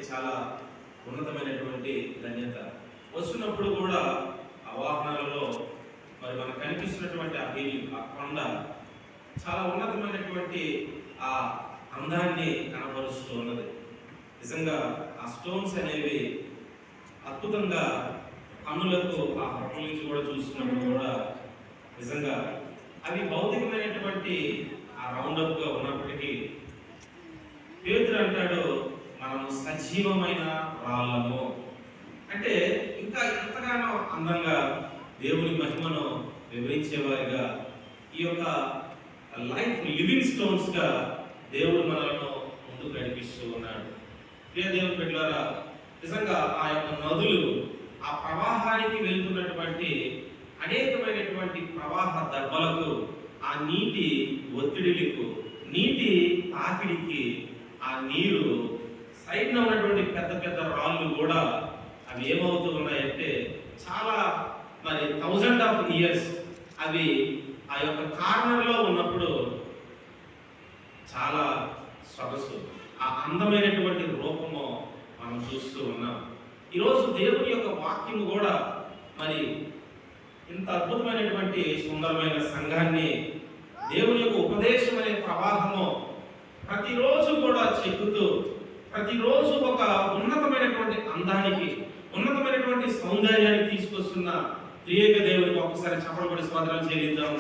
చాలా ఉన్నతమైనటువంటి ధన్యత. వస్తున్నప్పుడు కూడా ఆ వాహనాలలో మరి మనకు కనిపిస్తున్నటువంటి ఆ హిల్, ఆ కొండ చాలా ఉన్నతమైనటువంటి ఆ అందాన్ని కనపరుస్తూ ఉన్నది. నిజంగా ఆ స్టోన్స్ అనేవి అద్భుతంగా కన్నులకు ఆ హక్కుల నుంచి కూడా చూస్తున్నప్పుడు కూడా నిజంగా అవి భౌతికమైనటువంటి ఆ రౌండప్ గా ఉన్నప్పటికీ పేతురు అంటాడు, మనం సజీవమైన రాళ్ళము. అంటే ఇంకా ఎంతగానో అందంగా దేవుని మహిమను వివరించేవారిగా ఈ యొక్క లైఫ్ లివింగ్ స్టోన్స్ గా దేవుడు మనలను ముందుకు నడిపిస్తూ ఉన్నాడు. ప్రియ దేవుని బిడ్డలారా, నిజంగా ఆ యొక్క నదులు ఆ ప్రవాహానికి వెళ్తున్నటువంటి అనేకమైనటువంటి ప్రవాహ దెబ్బలకు, ఆ నీటి ఒత్తిడిలకు, నీటి తాకిడికి ఆ నీరు సైడ్న ఉన్నటువంటి పెద్ద పెద్ద రాళ్ళు కూడా అవి ఏమవుతూ ఉన్నాయంటే చాలా మరి 1000 of years అవి ఆ యొక్క కార్నర్లో ఉన్నప్పుడు చాలా సొగసు, ఆ అందమైనటువంటి రూపము మనం చూస్తూ ఉన్నాం. ఈరోజు దేవుని యొక్క వాక్యం కూడా మరి ఇంత అద్భుతమైనటువంటి సుందరమైన సంఘాన్ని దేవుని యొక్క ఉపదేశం అనే ప్రవాహము ప్రతిరోజు కూడా చెక్కుతూ, ప్రతిరోజు ఒక ఉన్నతమైనటువంటి అందానికి, ఉన్నతమైనటువంటి సౌందర్యాన్ని తీసుకొస్తున్న త్రియేక దేవునికి ఒక్కసారి చప్పట్లు కొట్టి స్తోత్రాలు చెల్లిద్దాం.